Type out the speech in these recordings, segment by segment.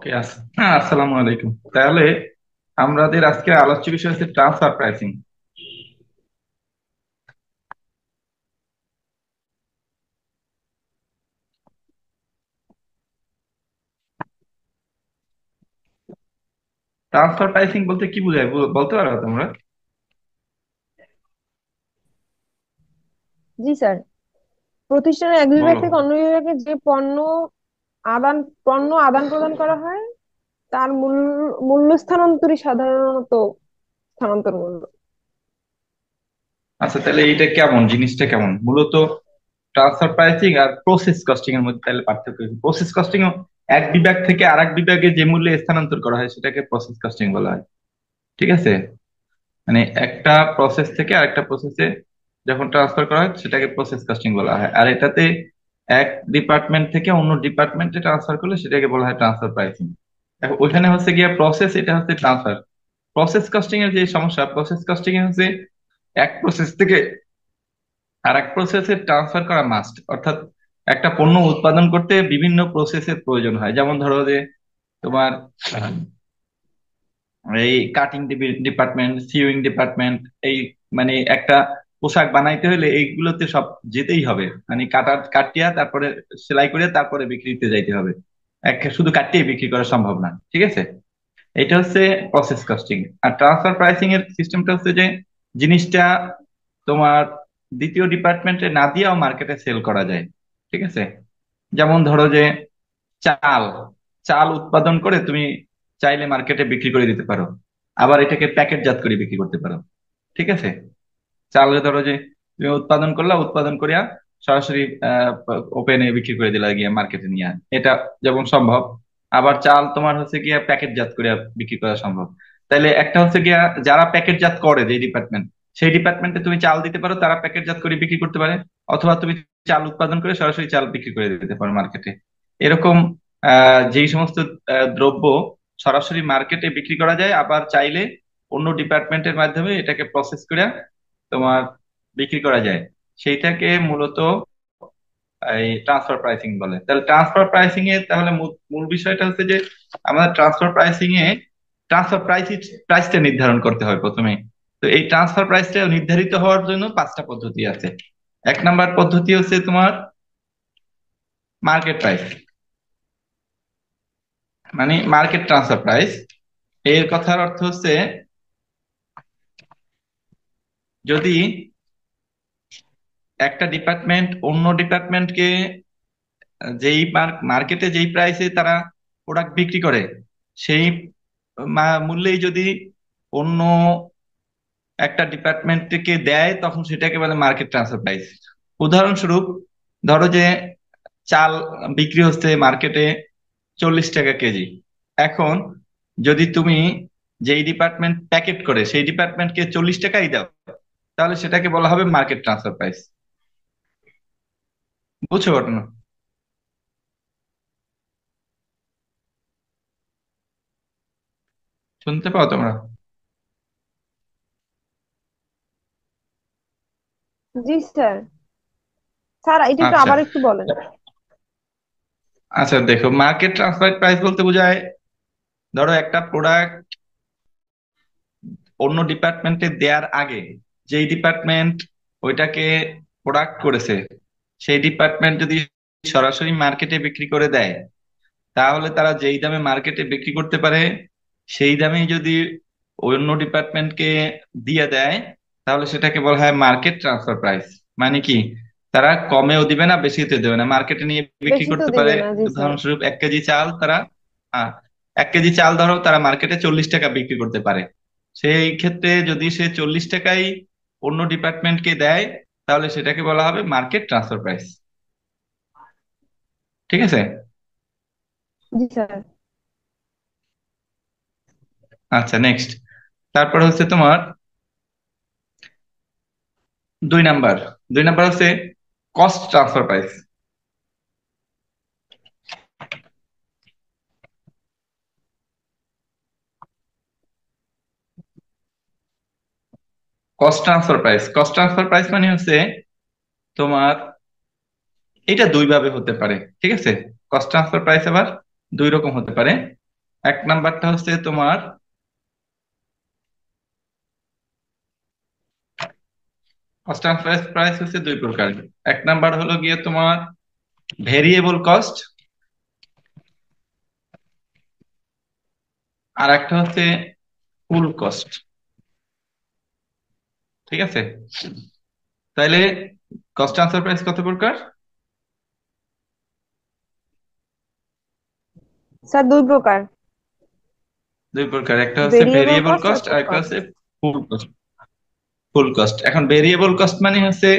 ওকে। আসসালামু আলাইকুম। তাহলে আমাদের আজকে আলোচ্য বিষয় হচ্ছে ট্রান্সফার প্রাইসিং। ট্রান্সফার প্রাইসিং বলতে কি বোঝায় বলতে পারো তোমরা? জি স্যার। প্রতিষ্ঠানের এক বিভাগ বলো। থেকে অন্য বিভাগে যে আদান পণ্য আদান প্রদান করা হয় তার মূল্য স্থানান্তরই সাধারণত স্থানান্তর মূল্য। আচ্ছা, তাহলে এইটা কেমন, জিনিসটা কেমন মূলত? ট্রান্সফার প্রাইসিং আর প্রসেস কস্টিং এর মধ্যে তাহলে পার্থক্য কি? প্রসেস কস্টিং এক বিভাগ থেকে আরেক বিভাগে যে মূল্যে স্থানান্তর করা হয় সেটাকে প্রসেস কস্টিং বলা হয়। ঠিক আছে? মানে একটা প্রসেস থেকে আরেকটা প্রসেসে যখন ট্রান্সফার করা হয় সেটাকে প্রসেস কস্টিং বলা হয়। আর এটাতে এক ডিপার্টমেন্ট থেকে অন্য ডিপার্টমেন্টে ট্রান্সফার করলে সেটাকে বলা হয় ট্রান্সফার প্রাইসিং। এখন ওইখানে হচ্ছে গিয়ে প্রসেস, এটা হচ্ছে ট্রান্সফার। প্রসেস কস্টিং এর যে সমস্যা, প্রসেস কস্টিং এ হচ্ছে এক প্রসেস থেকে আর এক প্রসেসে ট্রান্সফার করা মাস্ট, অর্থাৎ একটা পণ্য উৎপাদন করতে বিভিন্ন প্রসেসের প্রয়োজন হয়। যেমন ধরো যে তোমার এই কাটিং ডিপার্টমেন্ট, সিউইং ডিপার্টমেন্ট, এই মানে একটা পোশাক বানাইতে হলে এইগুলোতে সব যেতেই হবে। মানে কাটিয়া তারপরে সেলাই করে তারপরে বিক্রিতে যাইতে হবে। শুধু কাটিয়ে বিক্রি করা সম্ভব না। ঠিক আছে? এটা হচ্ছে প্রসেস কস্টিং। আর ট্রান্সফার প্রাইসিং এর সিস্টেমটা হচ্ছে যে জিনিসটা তোমার দ্বিতীয় ডিপার্টমেন্টে না দিয়েও মার্কেটে সেল করা যায়। ঠিক আছে? যেমন ধরো যে চাল চাল উৎপাদন করে তুমি চাইলে মার্কেটে বিক্রি করে দিতে পারো, আবার এটাকে প্যাকেটজাত করে বিক্রি করতে পারো। ঠিক আছে? চাল ধরো যে তুমি উৎপাদন করলা, উৎপাদন করিয়া সরাসরি ওপেনে বিক্রি করে দিলা গিয়ে মার্কেটে নিয়ে, এটা যেমন সম্ভব। আবার চাল তোমার হচ্ছে গিয়া প্যাকেটজাত করে বিক্রি করা সম্ভব। তাইলে একটা হচ্ছে গিয়া যারা প্যাকেটজাত করে যে ডিপার্টমেন্ট, সেই ডিপার্টমেন্টে তুমি চাল দিতে পারো, তারা প্যাকেটজাত করে বিক্রি করতে পারে। অথবা তুমি চাল উৎপাদন করে সরাসরি চাল বিক্রি করে দিতে পারো মার্কেটে। এরকম যেই সমস্ত দ্রব্য সরাসরি মার্কেটে বিক্রি করা যায়, আবার চাইলে অন্য ডিপার্টমেন্টের মাধ্যমে এটাকে প্রসেস করে তোমার বিক্রি করা যায়, সেইটাকে মূলত এই ট্রান্সফার প্রাইসিং বলে। তাহলে ট্রান্সফার প্রাইসিং এ তাহলে মূল মূল বিষয়টা হচ্ছে যে আমাদের ট্রান্সফার প্রাইসিং এ ট্রান্সফার প্রাইসটা নির্ধারণ করতে হয় প্রথমে। তো এই ট্রান্সফার প্রাইসটা নির্ধারিত হওয়ার জন্য পাঁচটা পদ্ধতি আছে। এক নাম্বার পদ্ধতি হচ্ছে তোমার মার্কেট প্রাইস, মানে মার্কেট ট্রান্সফার প্রাইস। এর কথার অর্থ হচ্ছে যদি একটা ডিপার্টমেন্ট অন্য ডিপার্টমেন্টকে যেই মার্কেটে যেই প্রাইসে তারা প্রোডাক্ট বিক্রি করে, সেই মূল্যেই যদি অন্য একটা ডিপার্টমেন্টকে দেয়, তখন সেটাকে বলে মার্কেট ট্রান্সফার প্রাইস। উদাহরণস্বরূপ ধরো যে চাল বিক্রি হচ্ছে মার্কেটে 40 টাকা কেজি। এখন যদি তুমি যেই ডিপার্টমেন্ট প্যাকেট করে সেই ডিপার্টমেন্টকে 40 টাকাই দাও, তাহলে সেটাকে বলা হবে মার্কেট ট্রান্সফার প্রাইস। বুঝছো ঘটনা? শুনতে পাও তোমরা? জি স্যার। স্যার এটা একটু আচ্ছা। আবার একটু বলেন। আচ্ছা, দেখো, মার্কেট ট্রান্সফার প্রাইস বলতে বোঝায় ধরো একটা প্রোডাক্ট অন্য ডিপার্টমেন্টে দেওয়ার আগে যেই ডিপার্টমেন্ট ওইটাকে প্রোডাক্ট করেছে, সেই ডিপার্টমেন্ট যদি সরাসরি মার্কেটে বিক্রি করে দেয়, তাহলে তারা যেই দামে মার্কেটে বিক্রি করতে পারে সেই দামেই যদি অন্য ডিপার্টমেন্টকে দিয়ে দেয়, তাহলে সেটাকে বলা হয় মার্কেট ট্রান্সফার প্রাইস। মানে কি, তারা কমেও দিবে না বেশিতে দেবে না, মার্কেটে নিয়ে বিক্রি বেশি তো করতে পারে। দিবে না, জি স্যার। উদাহরণস্বরূপ 1 কেজি চাল তারা আহ, 1 কেজি চাল ধরো তারা মার্কেটে 40 টাকা বিক্রি করতে পারে। সেই ক্ষেত্রে যদি সে 40 টাকাই অন্য ডিপার্টমেন্টকে দেয়, তাহলে সেটাকে বলা হবে মার্কেট ট্রান্সফার প্রাইস। ঠিক আছে? জি স্যার। আচ্ছা, নেক্সট। তারপর হচ্ছে তোমার দুই নাম্বার। দুই নাম্বার হচ্ছে cost transfer price. Cost transfer price মানে হচ্ছে তোমার, এটা দুই ভাবে হতে পারে। ঠিক আছে? কস্ট ট্রান্সফার প্রাইস আবার দুই রকম হতে পারে। এক নাম্বারটা হচ্ছে তোমার কস্ট ট্রান্সফার প্রাইস হচ্ছে দুই প্রকার। এক নাম্বার হলো গিয়ে তোমার ভেরিয়েবল কস্ট, আর একটা হচ্ছে ফুল কস্ট। ঠিক আছে, তাইলে কস্ট ট্রান্সফার প্রাইস কত প্রকার? স্যার দুই প্রকার। দুই প্রকার, একটা হচ্ছে ভেরিয়েবল ভেরিয়েবল কস্ট আর কস্ট আর ফুল একটা কস্ট। হচ্ছে ফুল কস্ট। ফুল কস্ট, এখন ভেরিয়েবল কস্ট মানে হচ্ছে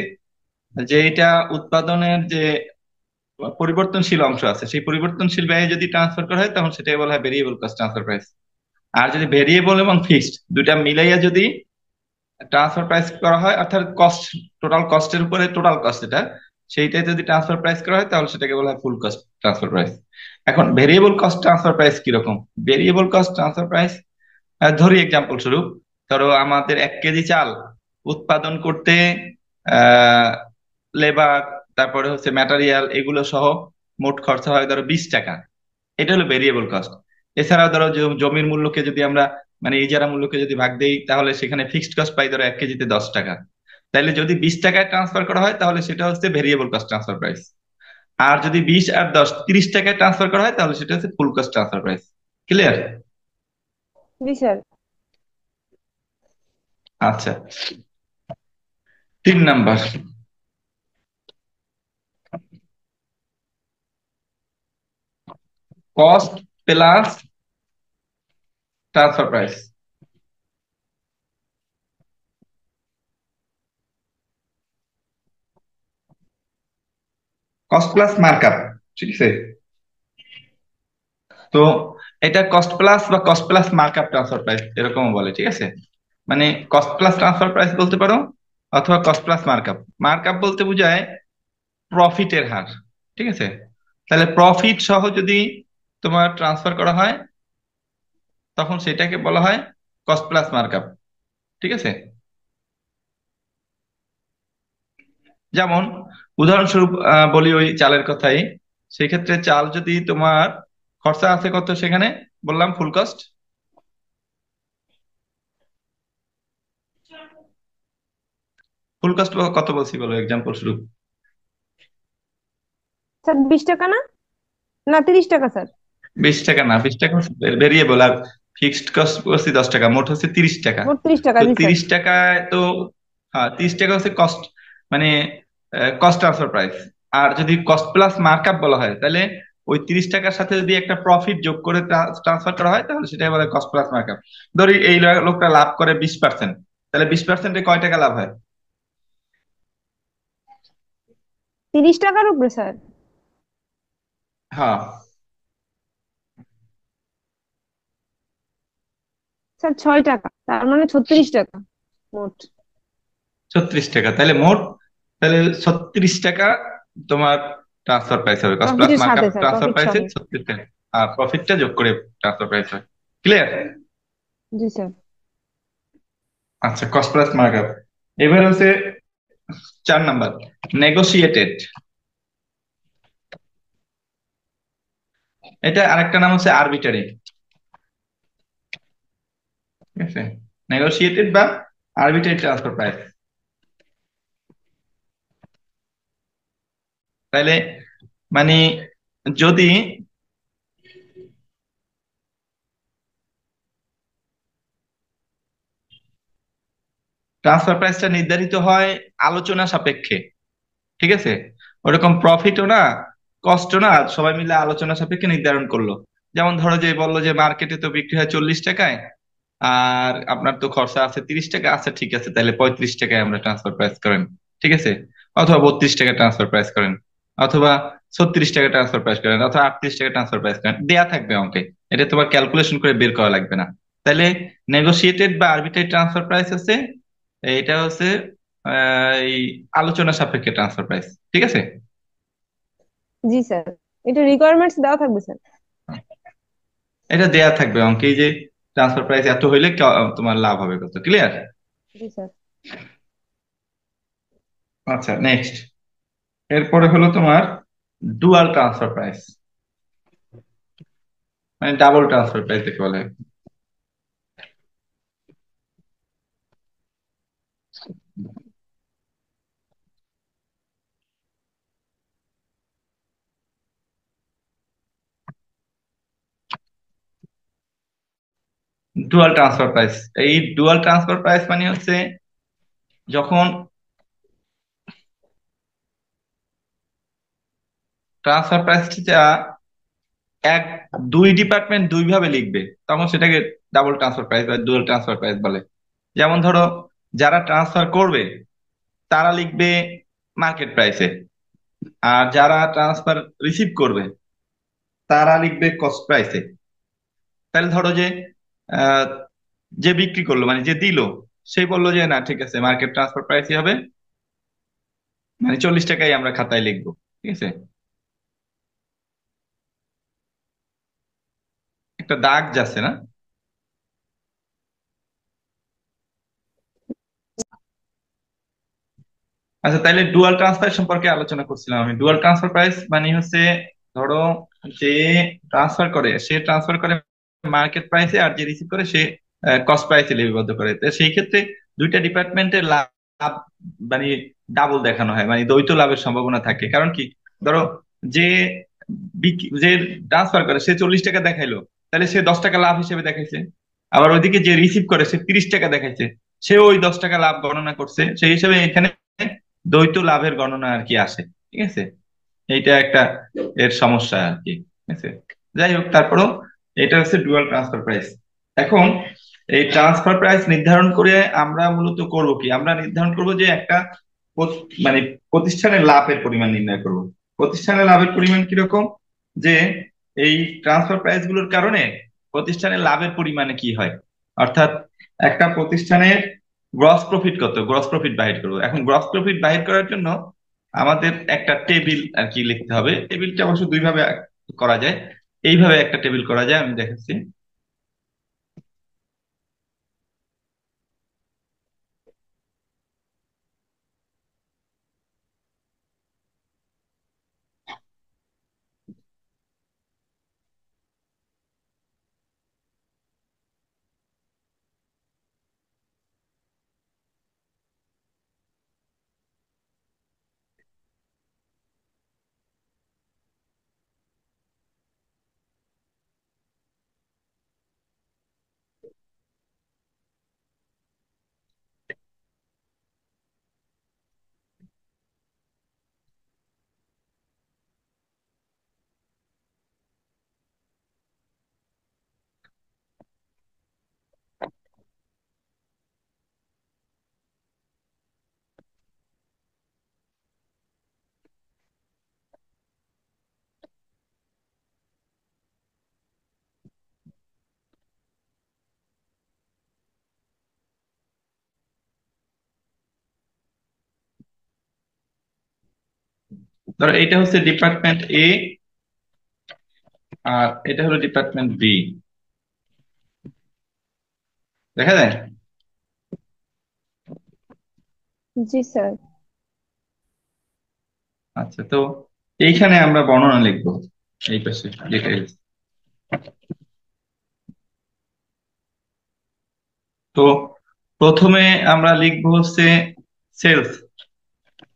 যে এটা উৎপাদনের যে পরিবর্তনশীল অংশ আছে, সেই পরিবর্তনশীল ব্যয়ে যদি ট্রান্সফার করা হয় তখন সেটাই বলা হয় ভেরিয়েবল কস্ট ট্রান্সফার প্রাইস। আর যদি ভেরিয়েবল এবং ফিক্সড দুইটা মিলাইয়া যদি ট্রান্সফার প্রাইস করা হয়, অর্থাৎ কস্ট, টোটাল কস্টের উপরে টোটাল কস্ট এটা, সেইটাই যদি ট্রান্সফার প্রাইস করা হয় তাহলে সেটাকে বলা হয় ফুল কস্ট ট্রান্সফার প্রাইস। এখন ভেরিয়েবল কস্ট ট্রান্সফার প্রাইস কিরকম? ভেরিয়েবল কস্ট ট্রান্সফার প্রাইস, ধরি এক্সাম্পল স্বরূপ, ধরো আমাদের 1 কেজি চাল উৎপাদন করতে আহ লেবার, তারপরে হচ্ছে ম্যাটেরিয়াল, এগুলো সহ মোট খরচা হয় ধরো 20 টাকা। এটা হলো ভেরিয়েবল কস্ট। এছাড়াও ধরো জমির মূল্যকে যদি আমরা মানে ইজারা মূল্যকে যদি ভাগ দেই তাহলে সেখানে ফিক্সড কস্ট পাই ধরো 1 কেজিতে 10 টাকা। তাইলে যদি 20 টাকায় ট্রান্সফার করা হয় তাহলে সেটা হচ্ছে ভেরিয়েবল কস্ট ট্রান্সফার প্রাইস। আর যদি 20 আর 10 30 টাকায় ট্রান্সফার করা হয় তাহলে সেটা হচ্ছে ফুল কস্ট ট্রান্সফার প্রাইস। ক্লিয়ার? জি স্যার। আচ্ছা, 3 number, cost plus transfer price. Cost plus markup, ঠিক আছে? তো এটা কস্ট প্লাস বা cost plus markup transfer price এরকম বলে, ঠিক আছে? মানে কস্ট প্লাস ট্রান্সফার প্রাইস বলতে পারো, অথবা কস্ট প্লাস মার্কআপ। মার্কআপ বলতে বোঝায় প্রফিটের হার, ঠিক আছে? তাহলে প্রফিট সহ যদি তোমার ট্রান্সফার করা হয় তখন সেটাকে বলা হয় কস্ট প্লাস মার্কআপ, ঠিক আছে? যেমন উদাহরণস্বরূপ বলি ওই চালের কথাই, সেই ক্ষেত্রে চাল যদি তোমার খরচা আছে কত, সেখানে বললাম ফুল কস্ট। ফুল কস্ট কত বলছি বলো এক্সাম্পল স্বরূপ? স্যার 20 টাকা না, না 30 টাকা স্যার। 20 টাকা না, 20 টাকা ভেরিয়েবল, আর ফিক্সড কস্ট বলছি 10 টাকা, মোট হচ্ছে 30 টাকা। মোট 30 টাকা, তো জি স্যার। 30 টাকায় তো, হ্যাঁ 30 টাকা হচ্ছে কস্ট, মানে কস্ট ট্রান্সফার প্রাইস। আর যদি কস্ট প্লাস মার্কআপ বলা হয় তাহলে ওই 30 টাকার সাথে যদি একটা প্রফিট যোগ করে ট্রান্সফার করা হয় তাহলে সেটাই বলে কস্ট প্লাস মার্কআপ। ধরি এই লোকটা লাভ করে 20%, তাহলে 20%-এ কয় টাকা লাভ হয়? 30 টাকার উপরে স্যার। হ্যাঁ, স্যার 6 টাকা, তার মানে 36 টাকা মোট। 36 টাকা, তাহলে মোট, তাহলে 36 টাকা তোমার ট্রান্সফার প্রাইস হবে, কস্ট প্লাস প্রফিটের মার্কআপ সাথে স্যার, ট্রান্সফার প্রফিট প্রাইসে সহ। 36 টাকা, আর প্রফিটটা যোগ করে ট্রান্সফার প্রাইস হয়। ক্লিয়ার? জি স্যার। আচ্ছা, কস্ট প্লাস মার্কআপ। এবার হচ্ছে 4 নাম্বার, নেগোসিয়েটেড। এটা আরেকটা নাম হচ্ছে আরবিটারি, ঠিক আছে? নেগোসিয়েটেড বা আরবিটারি ট্রান্সফার প্রাইস। তাইলে মানে যদি ট্রান্সফার প্রাইসটা নির্ধারিত হয় আলোচনা সাপেক্ষে, ঠিক আছে? ওরকম প্রফিটও না, কস্টও না, সবাই মিলে আলোচনা সাপেক্ষে নির্ধারণ করলো। যেমন ধরো যে বললো যে মার্কেটে তো বিক্রি হয় 40 টাকায়, আর আপনার তো খরচা আছে 30 টাকা, আচ্ছা ঠিক আছে তাহলে 35 টাকায় আমরা ট্রান্সফার প্রাইস করেন, ঠিক আছে? অথবা 32 টাকা ট্রান্সফার প্রাইস করেন, অথবা 36 টাকা ট্রান্সফার প্রাইস করেন, অথবা 38 টাকা ট্রান্সফার প্রাইস করেন, দেয়া থাকবে অঙ্কে। এটা তোমার ক্যালকুলেশন করে বের করা লাগবে না। তাহলে নেগোসিয়েটেড বা আরবিট্রারি ট্রান্সফার প্রাইস হচ্ছে, এটা হচ্ছে এই আলোচনা সাপেক্ষে ট্রান্সফার প্রাইস, ঠিক আছে? জি স্যার, এটা রিকোয়ারমেন্টস দেওয়া থাকবে স্যার। এটা দেয়া থাকবে অঙ্কে, এই যে ট্রান্সফার প্রাইস এত হইলে তোমার লাভ হবে কত। ক্লিয়ার? জি স্যার। আচ্ছা, নেক্সট, এরপরে হলো তোমার ডুয়াল ট্রান্সফার প্রাইস। মানে ডাবল ট্রান্সফার প্রাইস দেখে বলে। ডুয়াল ট্রান্সফার প্রাইস, এই ডুয়াল ট্রান্সফার প্রাইস মানে হচ্ছে যখন ট্রান্সফার প্রাইসটা এক দুই ডিপার্টমেন্ট দুই ভাবে লিখবে, তখন সেটাকে ডাবল ট্রান্সফার প্রাইস বা ডুয়াল ট্রান্সফার প্রাইস বলে। যেমন ধরো, যারা ট্রান্সফার করবে তারা লিখবে মার্কেট প্রাইসে, আর যারা ট্রান্সফার রিসিভ করবে তারা লিখবে কস্ট প্রাইসে। তাহলে ধরো যে আহ, যে বিক্রি করলো মানে যে দিল, সে বললো যে না ঠিক আছে মার্কেট ট্রান্সফার প্রাইসই হবে, মানে 40 টাকাই আমরা খাতায় লিখবো। ঠিক আছে, একটা দাগ যাচ্ছে না? আচ্ছা, তাহলে ডুয়াল ট্রান্সফার সম্পর্কে আলোচনা করছিলাম আমি। ডুয়াল ট্রান্সফার প্রাইস মানে হচ্ছে, ধরো যে ট্রান্সফার করে সে ট্রান্সফার করে মার্কেট প্রাইসে, আর যে রিসিভ করে সে কস্ট প্রাইসে লিপিবদ্ধ করে। তো সেই ক্ষেত্রে দুইটা ডিপার্টমেন্টের লাভ মানে ডাবল দেখানো হয়, মানে দ্বৈত লাভের সম্ভাবনা থাকে। কারণ কি, ধরো যে যে ট্রান্সফার করে সে 40 টাকা দেখাইলো, তাহলে সে 10 টাকা লাভ হিসেবে দেখাইছে। আবার ওইদিকে যে রিসিভ করে সে 30 টাকা দেখাইছে, সে ওই 10 টাকা লাভ গণনা করছে। সেই হিসেবে এখানে দ্বৈত লাভের গণনা আর কি আসে। ঠিক আছে, এইটা একটা এর সমস্যা আর কি। ঠিক আছে, যাই হোক, তারপরও এটা হচ্ছে ডুয়াল ট্রান্সফার প্রাইস। এখন এই ট্রান্সফার প্রাইস নির্ধারণ করে আমরা মূলত করব কি, আমরা নির্ধারণ করব যে একটা মানে প্রতিষ্ঠানের লাভের পরিমাণ নির্ণয় করব। প্রতিষ্ঠানের লাভের পরিমাণ কিরকম, যে এই ট্রান্সফার প্রাইস গুলোর কারণে প্রতিষ্ঠানের লাভের পরিমাণে কি হয়। অর্থাৎ একটা প্রতিষ্ঠানের গ্রস প্রফিট কত, গ্রস প্রফিট বাহির করবো। এখন গ্রস প্রফিট বাহির করার জন্য আমাদের একটা টেবিল আর কি লিখতে হবে। টেবিলটা অবশ্য দুই ভাবে করা যায়। এইভাবে একটা টেবিল করা যায়, আমি দেখাচ্ছি। ধরো এটা হচ্ছে ডিপার্টমেন্ট এ, আর এটা হলো ডিপার্টমেন্ট বি। দেখা যায়? জি স্যার। আচ্ছা, তো এইখানে আমরা বর্ণনা লিখবো, এই পাশে ডিটেইলস। তো প্রথমে আমরা লিখবো হচ্ছে sales,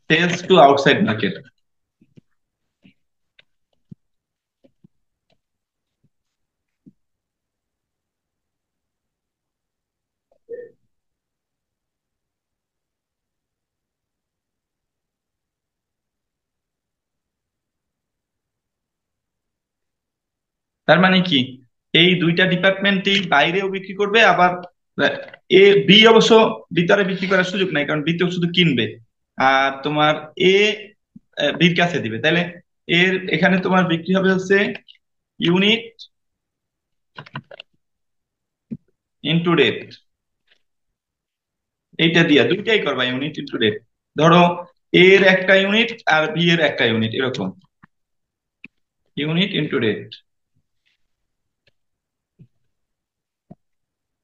sales to outside market. তার মানে কি, এই দুইটা ডিপার্টমেন্টই বাইরেও বিক্রি করবে, আবার এ বি অবশ্য ভিতরে বিক্রি করার সুযোগ নাই, কারণ বি তো শুধু কিনবে। আর তোমার এ বির কাছে দিবে, তাহলে এর এখানে তোমার বিক্রি হবে হচ্ছে ইউনিট ইনটু রেট। এইটা দিয়া দুইটাই করবা, ইউনিট ইনটু রেট। ধরো এর একটা ইউনিট আর বি এর একটা ইউনিট, এরকম ইউনিট ইনটু রেট।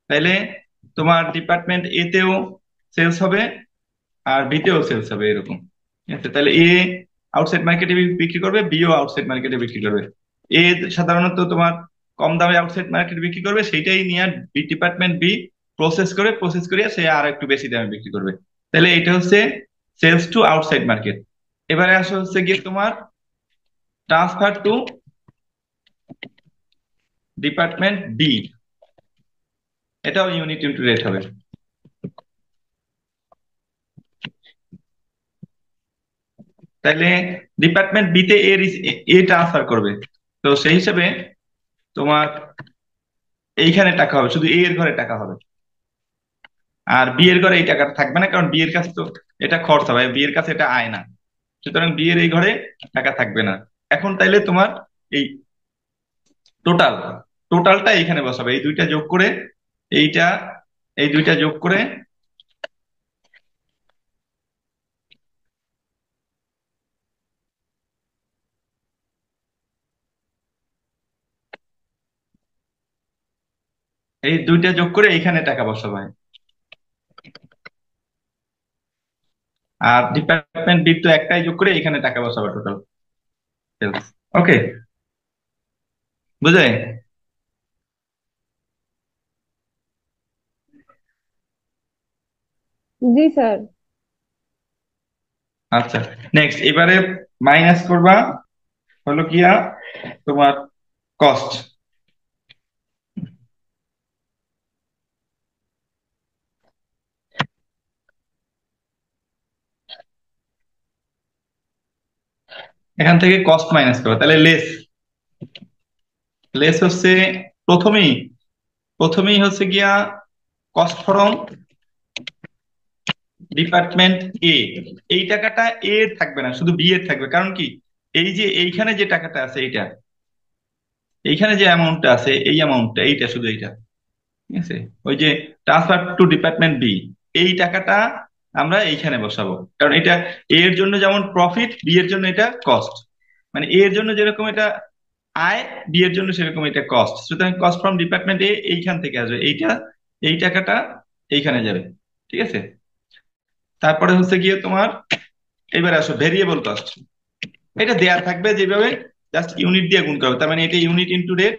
তাইলে তোমার ডিপার্টমেন্ট এ তেও সেলস হবে আর বি তেও সেলস হবে, এরকম। ঠিক আছে, তাহলে এ আউটসাইড মার্কেটে বিক্রি করবে, বিও আউটসাইড মার্কেটে বিক্রি করবে। এ সাধারণত তোমার কম দামে আউটসাইড মার্কেট বিক্রি করবে, সেইটাই নিয়ে ডিপার্টমেন্ট বি প্রসেস করে সে আর একটু বেশি দামে বিক্রি করবে। তাহলে এটা হচ্ছে সেলস টু আউটসাইড মার্কেট। এবারে আসো হচ্ছে গিয়ে তোমার ট্রান্সফার টু ডিপার্টমেন্ট বি, এটাও ইউনিট ইনটু রেট হবে। তাইলে ডিপার্টমেন্ট বি তে এ ট্রান্সফার করবে, তো সেই হিসাবে তোমার এইখানে টাকা হবে, শুধু এ এর ঘরে টাকা হবে। আর বি এর ঘরে এই টাকাটা থাকবে না, কারণ বি এর কাছে তো এটা খরচ হবে, বি এর কাছে এটা আয় না। সুতরাং বি এর এই ঘরে টাকা থাকবে না। এখন তাইলে তোমার এই টোটাল টোটালটা এখানে বসাবে, এই দুইটা যোগ করে, এইটা এই দুইটা যোগ করে এই দুইটা যোগ করে এইখানে টাকা বসাবে। আর ডিপার্টমেন্ট বি তো একটাই যোগ করে এইখানে টাকা বসাবে টোটাল সেলস। ওকে, বুঝলে? জি স্যার। আচ্ছা, নেক্সট এবারে মাইনাস করবা হলো গিয়া তোমার কস্ট। এখান থেকে কস্ট মাইনাস করবা, তাহলে লেস লেস হচ্ছে প্রথমেই প্রথমেই হচ্ছে গিয়া কস্ট ফ্রম ডিপার্টমেন্ট এ। এই টাকাটা এ এর থাকবে না, শুধু বি এর থাকবে। কারণ কি, এই যে এইখানে যে টাকাটা আছে এইটা, এইখানে যে অ্যামাউন্টটা আছে এই অ্যামাউন্টটা এইটা, শুধু এইটা, ঠিক আছে? ওই যে ট্রান্সফার টু ডিপার্টমেন্ট বি, এই টাকাটা আমরা এইখানে বসাবো। কারণ এটা এ এর জন্য যেমন প্রফিট, বি এর জন্য এটা কস্ট। মানে এ এর জন্য যেরকম এটা আয়, বি এর জন্য সেরকম এটা কস্ট। সুতরাং কস্ট ফ্রম ডিপার্টমেন্ট এ এইখান থেকে আসবে, এইটা এই টাকাটা এইখানে যাবে, ঠিক আছে? তারপরে হচ্ছে গিয়ে তোমার এবার আসো ভেরিয়েবল কস্ট। এটা দেয়া থাকবে যেভাবে, জাস্ট ইউনিট দিয়ে গুণ করবে। তার মানে এটা ইউনিট ইনটু রেট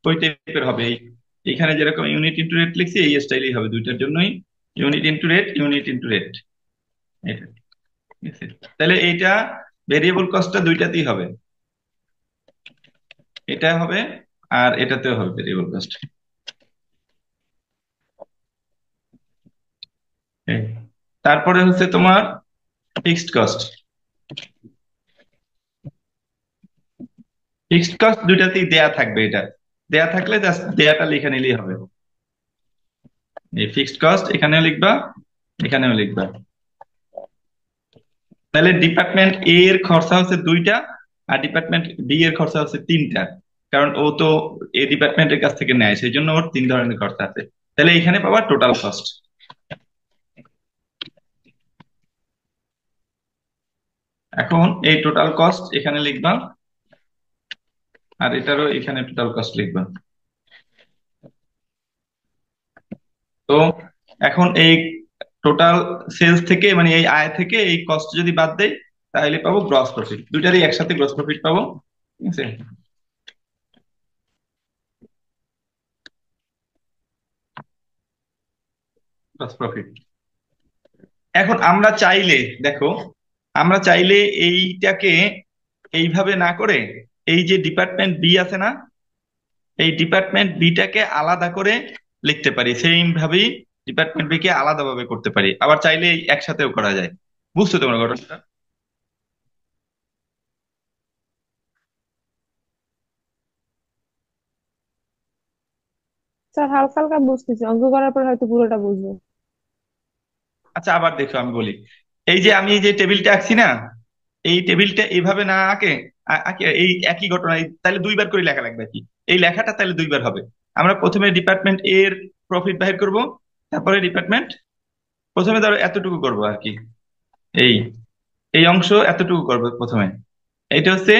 ওই টাইপের হবে। এইখানে যেরকম ইউনিট ইনটু রেট লিখছি এই স্টাইলেই হবে দুইটার জন্যই, unit into rate, unit into rate, এটা, ঠিক আছে? তাহলে এইটা ভেরিয়েবল কস্টটা দুইটাতেই হবে, এটা হবে আর এটাতেও হবে ভেরিয়েবল কস্ট। তারপরে হচ্ছে তোমার ফিক্সড কস্ট। ফিক্সড কস্ট দুইটাতেই দেয়া থাকবে, এটা দেয়া থাকলে জাস্ট দেয়াটা লিখে নিলেই হবে। এই ফিক্সড কস্ট এখানেও লিখবা, এখানেও লিখবা। তাহলে ডিপার্টমেন্ট এ এর খরচা হচ্ছে দুইটা, আর ডিপার্টমেন্ট বি এর খরচা হচ্ছে তিনটা। কারণ ও তো এ ডিপার্টমেন্টের কাছ থেকে নেয়, সেই জন্য ওর তিন ধরনের খরচা আছে। তাহলে এখানে পাবা টোটাল কস্ট। এখন এই টোটাল কস্ট এখানে লিখবা, আর এটারও এখানে টোটাল কস্ট লিখবা। তো এখন এই টোটাল সেলস থেকে, মানে এই আয় থেকে এই কস্ট যদি বাদ দেয়, তাহলে পাবো গ্রস প্রফিট। দুইটারই একসাথে গ্রস প্রফিট পাবো, ঠিক আছে? Gross profit. এখন আমরা চাইলে, দেখো, আমরা চাইলে এইটাকে এইভাবে না করে, এই যে ডিপার্টমেন্ট বি আছে না, এই ডিপার্টমেন্ট বিটাকে আলাদা করে লিখতে পারি, সেইম ভাবেই ডিপার্টমেন্ট বি কে আলাদা ভাবে করতে পারি। আবার চাইলে এই একসাথেও করা যায়। বুঝছো তোমরা ঘটনাটা? স্যার হালকা হালকা বুঝতেছি, অঙ্ক করার পর হয়তো পুরোটা বুঝবো। আচ্ছা, আবার দেখো আমি বলি। এই যে আমি যে টেবিলটা আঁকছি না, এই টেবিলটা এইভাবে না আঁকে, আঁকে এই একই ঘটনা, তাহলে দুইবার করে লেখা লাগবে কি, এই লেখাটা তাহলে দুইবার হবে। আমরা প্রথমে ডিপার্টমেন্ট এর প্রফিট বাহির করব, তারপরে ডিপার্টমেন্ট, প্রথমে ধরো এতটুকু করব আর কি, এই এই অংশ এতটুকু করব প্রথমে। এইটা হচ্ছে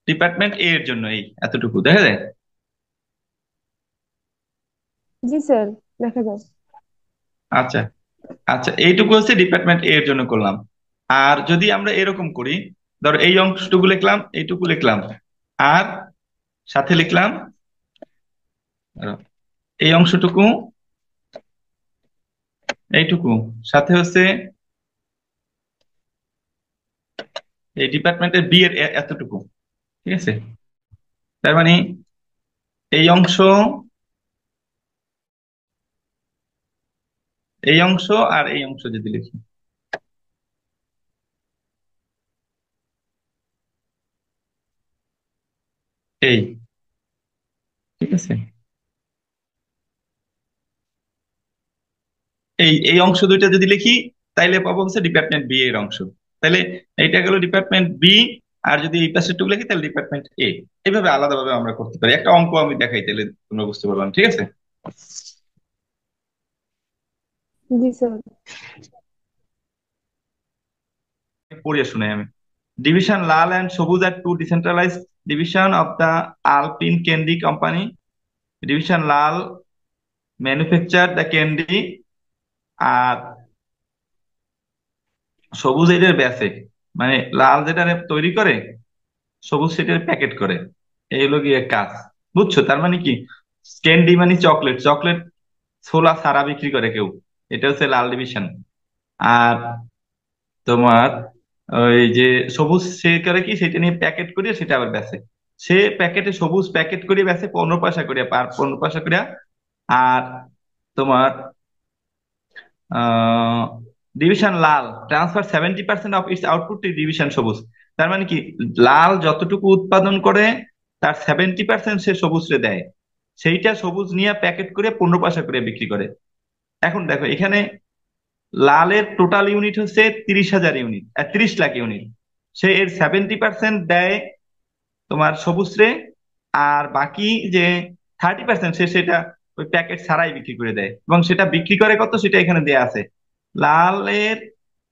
ডিপার্টমেন্ট এ এর জন্য, এই এতটুকু দেখা যায়। জি স্যার, দেখা যাক। আচ্ছা, আচ্ছা, এইটুকু হচ্ছে ডিপার্টমেন্ট এ এর জন্য করলাম। আর যদি আমরা এরকম করি, ধরো এই অংশটুকু লিখলাম, এইটুকু লিখলাম, আর সাথে লিখলাম ধরো, এই অংশটুকু, এইটুকু, সাথে হচ্ছে এই ডিপার্টমেন্টের বি এর এতটুকু, ঠিক আছে? তার মানে এই অংশ, এই অংশ আর এই অংশ যদি লিখি, এই, ঠিক আছে, এই এই অংশ দুইটা যদি লিখি, তাইলে পাবো হচ্ছে ডিপার্টমেন্ট বি এর অংশ। তাহলে এইটা গেল ডিপার্টমেন্ট বি, আর যদি এই পাশে টুকু লিখি তাহলে ডিপার্টমেন্ট এ। এইভাবে আলাদাভাবে আমরা করতে পারি। একটা অঙ্ক আমি দেখাই, তাহলে তোমরা বুঝতে পারলাম, ঠিক আছে? জি স্যার। পড়িয়ে শুনে আমি, ডিভিশন লাল অ্যান্ড সবুজ আর two decentralised division of the Alpine candy company. Division লাল ম্যানুফ্যাকচার দ্য ক্যান্ডি, আর সবুজ এটার বেচে, মানে লাল যেটা তৈরি করে, সবুজ সেটার প্যাকেট করে। এই হলো গিয়ে কাজ, বুঝছো? তার মানে কি, ক্যান্ডি মানে চকলেট, চকলেট ছোলা সারা বিক্রি করে কেউ, এটা হচ্ছে লাল ডিভিশন। আর তোমার ওই যে সবুজ সে করে কি, সেটা নিয়ে প্যাকেট করিয়ে সেটা আবার বেচে। সে প্যাকেটে সবুজ প্যাকেট করিয়ে বেচে 15 পয়সা করিয়া, পার 15 পয়সা করিয়া। আর তোমার ডিভিশন লাল transfer 70% of its output to division সবুজ। তার মানে কি, লাল যতটুকু উৎপাদন করে তার 70% সে সবুজরে দেয়, সেইটা সবুজ নিয়ে প্যাকেট করে 15 পয়সা করে বিক্রি করে। এখন দেখো এখানে লালের টোটাল ইউনিট হচ্ছে 30,000 ইউনিট, 30 লাখ ইউনিট। সে এর 70% দেয় তোমার সবুজরে, আর বাকি যে 30% সে সেটা ওই প্যাকেট ছাড়াই বিক্রি করে দেয়, এবং সেটা বিক্রি করে কত সেটা এখানে দেয়া আছে। লালের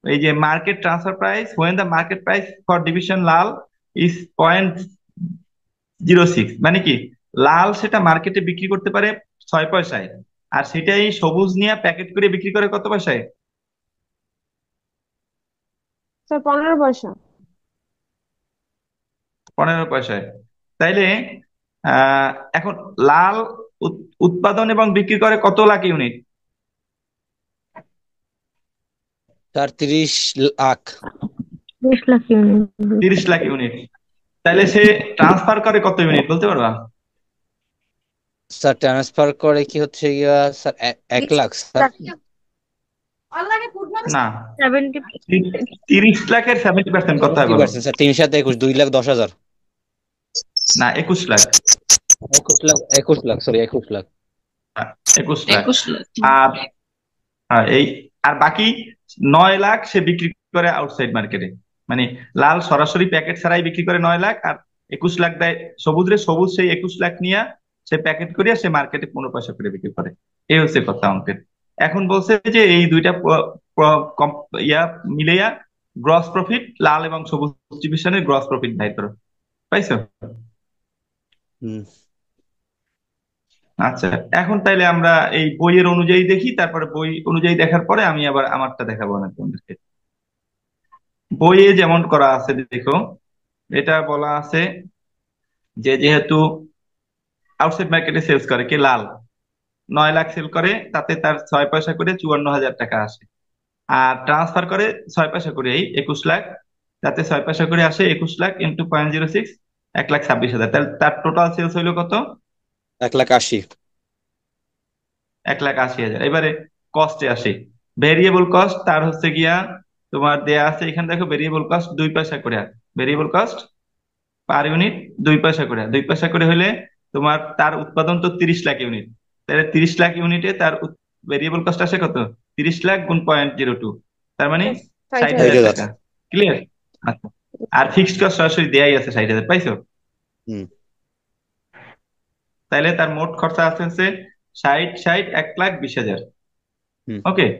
এই যে market transfer price, when the market price for division Lal is 0.06, মানে কি, লাল সেটা মার্কেটে বিক্রি করতে পারে 6 পয়সায়, আর সেটাই সবুজ নিয়ে প্যাকেট করে বিক্রি করে কত পয়সায়? স্যার 15 পয়সা। 15 পয়সায়। তাইলে আহ এখন লাল উৎপাদন এবং বিক্রি করে কত lakh unit? 30 lakh. 20 lakh unit. 30 lakh unit. তাইলে সে ট্রান্সফার করে কত ইউনিট বলতে পারবা? স্যার ট্রান্সফার করে কি হচ্ছে গিয়া স্যার 1 লাখ স্যার। না, 70। 30 লাখের 70% কত হয় সেভেন্টি বলো? Percent sir, 3 7 21, 2,10,000। না, 21 লাখ। 21 লাখ, 21 লাখ, সরি 21 লাখ। হ্যাঁ, 21 লাখ। আর এই, আর বাকি 9 লাখ সে বিক্রি করে আউটসাইড মার্কেটে, মানে লাল সরাসরি প্যাকেট ছাড়াই বিক্রি করে 9 লাখ, আর 21 লাখ দেয় সবুজরে, সবুজ সেই 21 লাখ নিয়ে সে প্যাকেট করিয়া সে মার্কেটে 15 পয়সা করে বিক্রি করে। এই হচ্ছে কথা অঙ্কের। এখন বলছে যে এই দুইটা ইয়া মিলেয়া গ্রস প্রফিট, লাল এবং সবুজ ডিভিশনের গ্রস প্রফিট বাই করো। পাইছো? হুম। আচ্ছা, এখন তাইলে আমরা এই বইয়ের অনুযায়ী দেখি, তারপরে বই অনুযায়ী দেখার পরে আমি আবার আমারটা দেখাবো না তোমাদেরকে। বইয়ে যেমন করা আছে দেখো, এটা বলা আছে যে যেহেতু আউটসাইড মার্কেটে সেলস করে কে, লাল 9 লাখ সেল করে, তাতে তার 6 পয়সা করে 54,000 টাকা আসে। আর ট্রান্সফার করে 6 পয়সা করে, এই 21 লাখ, তাতে 6 পয়সা করে আসে 21 লাখ ইন্টু 0.06, 1,26,000। তাহলে তার টোটাল সেলস হইলো কত? 1,80,000। 1,80,000। এবারে কস্টে আসে, ভেরিয়েবল কস্ট তার হচ্ছে গিয়া তোমার দেয়া আছে এখানে, দেখো ভেরিয়েবল কস্ট 2 পয়সা করে। ভেরিয়েবল কস্ট পার ইউনিট 2 পয়সা করে, 2 পয়সা করে হলে তোমার তার উৎপাদন তো 30 লাখ ইউনিট, তাহলে 30 লাখ ইউনিটে তার ভেরিয়েবল কস্ট আসে কত? 30 লাখ গুণ 0.02, তার মানে ষাট ষাট হাজার হাজার 60,000। টাকা ক্লিয়ার? আচ্ছা, আর ফিক্সড কস্ট সরাসরি দেয়াই আছে 60,000, পাইছো? হুম। তাইলে তার মোট খরচা আছে হচ্ছে 60, 60, 1,20,000। হুম। ওকে, জি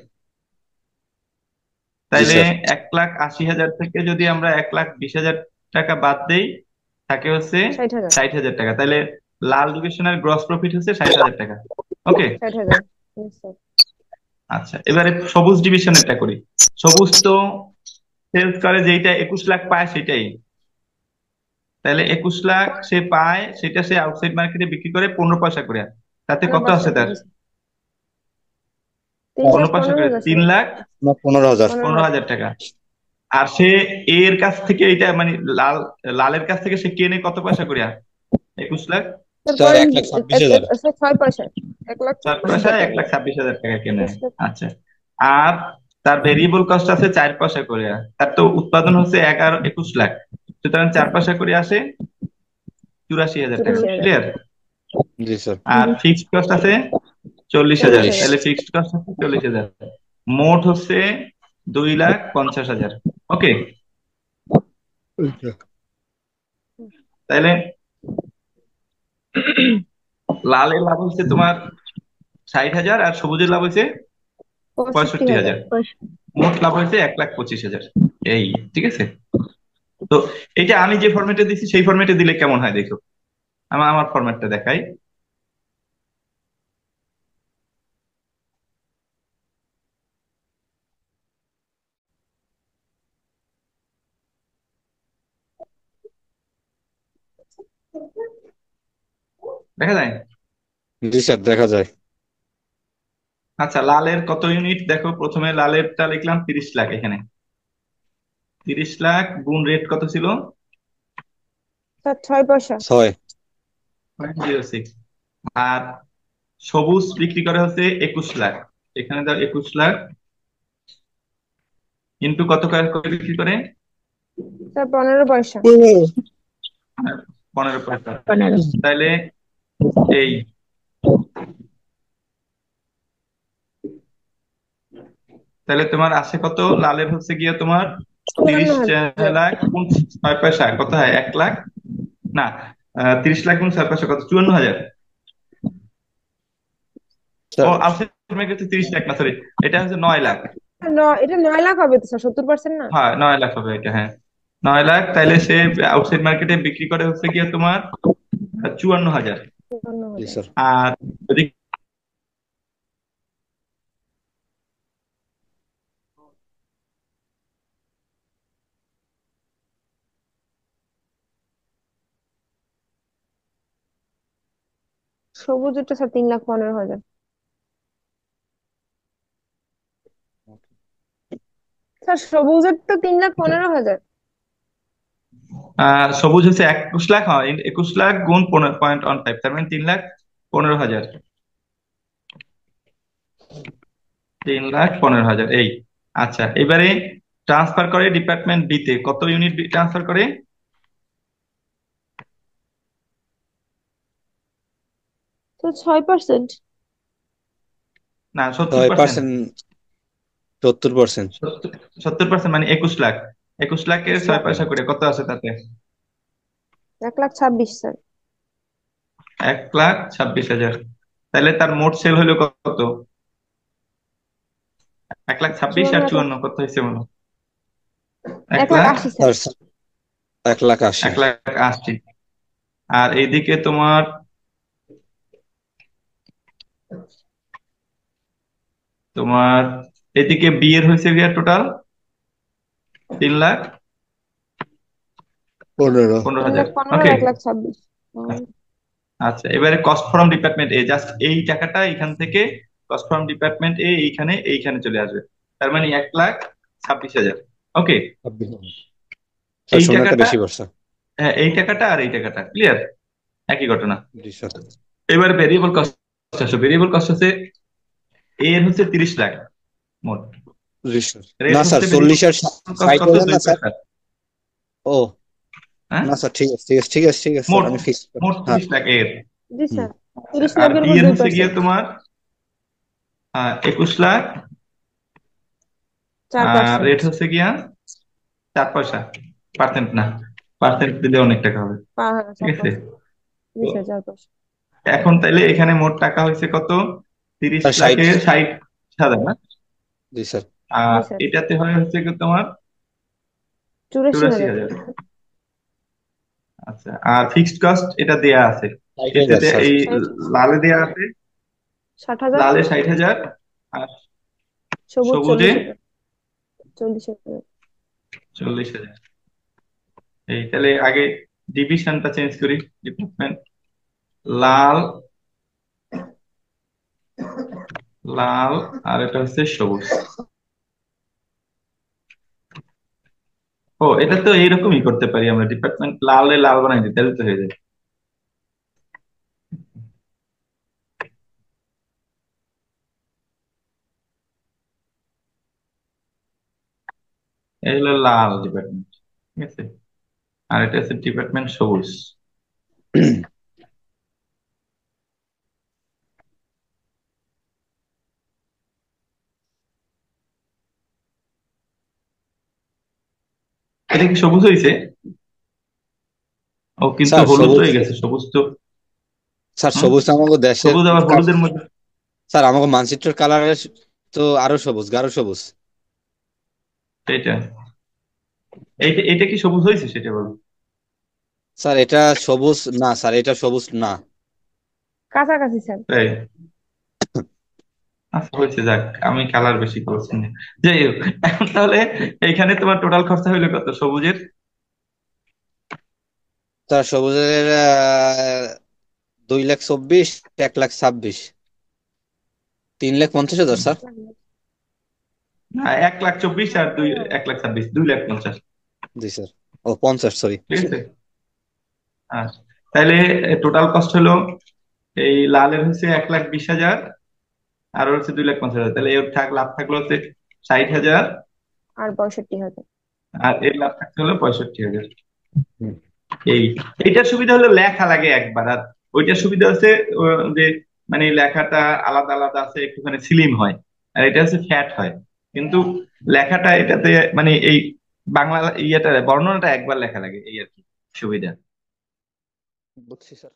তাইলে স্যার। 1,80,000 থেকে যদি আমরা 1,20,000 টাকা বাদ দেই, থাকে হচ্ছে 60 হাজার। 60,000 টাকা। তাহলে লাল ডিভিশনের গ্রস প্রফিট হচ্ছে 60,000 টাকা। ওকে, 60 হাজার। Yes, sir. আচ্ছা, এবারে সবুজ ডিভিশনেরটা করি। সবুজ তো সেলস করে যেইটা 21 লাখ পায় সেটাই, তাহলে 21 লাখ সে পায়, সেটা সে আউটসাইড মার্কেটে বিক্রি করে 15 পয়সা করে। তাতে পনেরো কত আছে পার্সেন্ট তার? জি স্যার। 3 লাখ 15% পনেরো করে হাজার তিন স্যার। লাখ 15,000। পনেরো পনেরো হাজার হাজার টাকা আর সে এর কাছ থেকে এটা মানে লালের কাছ থেকে সে কেনে কত পয়সা করিয়া? 21 lakh. Sir sir point 1,26,000। Sir 6 পয়সা, 1 লাখ 6 পয়সা 4 পয়সা কেটে 1,26,000 টাকা কেনে। 10 লাখ। আচ্ছা। আর তার ভেরিয়েবল কস্ট আছে 4 পয়সা করে। তার তো উৎপাদন হচ্ছে 21 লাখ, সুতরাং 4 পয়সা করে আসে 84,000 টাকা। 84 হাজার। ক্লিয়ার? জি স্যার। আর জি ফিক্সড কস্ট আছে 40,000, 40 হাজার। 40। তাহলে ফিক্সড কস্ট হচ্ছে 40,000। মোট হচ্ছে 2,50,000। ওকে, তাইলে লালের লাভ হচ্ছে তোমার 60,000 আর সবুজের লাভ হচ্ছে 65 হাজার। 65,000। মোট লাভ হয়েছে 1,25,000। এই, ঠিক আছে। তো এটা আমি যে ফরম্যাটে দিচ্ছি সেই ফরম্যাটে দিলে কেমন হয় দেখো। আমার আমার ফরম্যাটটা দেখাই। দেখা যায়? জি স্যার, দেখা যায়। আচ্ছা, লালের কত ইউনিট দেখো। প্রথমে লালেরটা লিখলাম 30 লাখ এখানে। 30 লাখ গুণ রেট কত ছিল? স্যার 6 পয়সা। 6। 0.06। আর সবুজ বিক্রি করে হচ্ছে 21 লাখ। এখানে দাও 21 লাখ ইন্টু কত করে বিক্রি করে? স্যার 15 পয়সা। 15 পয়সা। 15। তাহলে এই, তাহলে তোমার আসে কত? লালের হচ্ছে গিয়ে তোমার 30 54 হাজার। লাখ গুণ 6 পয়সা কত হয়? 1 লাখ। না, 30 লাখ গুণ 6 পয়সা কত? 54,000। ও, স্যার আউটসাইড মার্কেট 30 লাখ না, সরি, এটা হচ্ছে 9 লাখ। এটা 9 লাখ হবে তো স্যার, 70% না? হ্যাঁ, 9 লাখ হবে এটা, হ্যাঁ। 9 লাখ, তাইলে সে আউটসাইড মার্কেটে বিক্রি করে হচ্ছে গিয়ে তোমার 54,000। জি 54 হাজার। স্যার। আর যদি সবুজেরটা স্যার 3 লাখ 15 হাজার। স্যার সবুজের তো 3 লাখ 15 হাজার। সবুজ হচ্ছে 21 লাখ, হয় 21 লাখ গুণ 15.15, তার মানে 3,15,000। 3,15,000 এই। আচ্ছা, এবারে ট্রান্সফার করে ডিপার্টমেন্ট বি তে কত ইউনিট ট্রান্সফার করে? তো 6%। না, 70%। 6%। 70%। 70% মানে 21 লাখ। 21 লাখের 21 লাখ। 6 পয়সা করে কত আছে তাতে? 1,26 স্যার। 1,26,000। তাহলে তার মোট সেল হলো কত? 1,26,000 আর 54 1 লাখ। 54 কত হয়েছে বলো? এক এক লাখ লাখ আশি স্যার। স্যার 1,80,000। 1,80,000। আর এইদিকে তোমার তোমার এদিকে বি এর হয়েছে গিয়া টোটাল 3,15,000। 15। 3 লাখ 15 আর ওকে। 1,26,000। আচ্ছা, এবারে cost from department A, just এই টাকাটা এখান থেকে কস্ট ফ্রম ডিপার্টমেন্ট এ এইখানে এইখানে চলে আসবে। তার মানে 1,26,000। ওকে। 26। স্যার এই সোনাটা টাকাটা, বেশি পড়ছে। হ্যাঁ, এই টাকাটা আর এই টাকাটা ক্লিয়ার, একই ঘটনা। জি স্যার। এবার ভেরিয়েবল কস্ট আসো। ভেরিয়েবল কস্ট হচ্ছে এর হচ্ছে 30 লাখ মোট। জি স্যার। রেট না স্যার, হচ্ছে ভেরিয়েবল 40 আর কস্ট 60 কত? বললেন দুই না স্যার? পয়সা। ও হ্যাঁ, না স্যার, ঠিক আছে ঠিক আছে ঠিক আছে ঠিক আছে স্যার, মোট আমি ফিক্স। মোট হ্যাঁ। 30 লাখ এর। জি হুম। স্যার। আচ্ছা, 30 আর লাখের বি উপর এর দুই হচ্ছে গিয়ে পার্সেন্ট তোমার 21 লাখ। চার আর পার্সেন্ট রেট হচ্ছে গিয়া 4 পয়সা। পার্সেন্ট না, পার্সেন্ট দিলে অনেক টাকা হবে। ঠিক আছে। 4%। জি তো স্যার 4%। এখন তাইলে এখানে মোট টাকা হয়েছে কত? তিরিশ স্যার 60। লাখের 60,000 না? জি স্যার। আর জি স্যার। এটাতে হয় হচ্ছে কি তোমার 84 চুরাশি হাজার। হাজার আচ্ছা, আর ফিক্সড কস্ট এটা দেয়া আছে। 60,000 এতে স্যার। এই 60। লালে দেয়া আছে 60 হাজার। লালে 60,000 আর সবুজ সবুজে 40 হাজার। 40 হাজার। 40,000। এই, তাহলে আগে ডিভিশনটা চেঞ্জ করি। ডিপার্টমেন্ট লাল লাল, আর এটা হচ্ছে সবুজ। ও, এটা তো এইরকমই করতে পারি আমরা, ডিপার্টমেন্ট লালে লাল বানাই দিই, তাহলে তো হয়ে যায়। এই হলো লাল ডিপার্টমেন্ট, ঠিক আছে। আর এটা হচ্ছে ডিপার্টমেন্ট সবুজ। এটা কি সবুজ হয়েছে? ও, কিন্তু স্যার হলুদ সবুজ, হয়ে গেছে সবুজ তো। স্যার হুম, সবুজ আমাকে দেশের সবুজ আবার হলুদের মধ্যে। স্যার আমাকে মানচিত্রের কালার তো আরো সবুজ, গাঢ় সবুজ। এটা এইটা এটা কি সবুজ হয়েছে সেটা বলো। স্যার এটা সবুজ না, স্যার এটা সবুজ না। কাছাকাছি স্যার। তাই? আচ্ছা, হয়েছে, যাক, আমি কালার বেশি পছন্দ। যাই হোক, এখন তাহলে এইখানে তোমার টোটাল খরচা হইলো কত সবুজের? স্যার সবুজের 2,24,00,000, 1,26,000, 3,50,000 স্যার। 1,24,000 আর দুই, 1,26,000, 2,50,000। জি স্যার। ও 50, সরি। ঠিক আছে। আচ্ছা, তাহলে টোটাল কস্ট হলো, এই লালের হচ্ছে 1,20,000, আর ওর হচ্ছে 2,50,000, তাহলে এর লাভ থাকলো হচ্ছে 60,000, আর 62,000। আর এর লাভ থাকতে হলো 65,000। হুম। এই এইটার সুবিধা হলো লেখা লাগে একবার, আর ওইটার সুবিধা হচ্ছে যে মানে লেখাটা আলাদা আলাদা আছে, একটুখানি স্লিম হয়। আর এটা হচ্ছে ফ্যাট হয়, কিন্তু লেখাটা এটাতে মানে এই বাংলা ইয়েটা বর্ণনাটা একবার লেখা লাগে, এই আর কি সুবিধা। বুঝছি স্যার।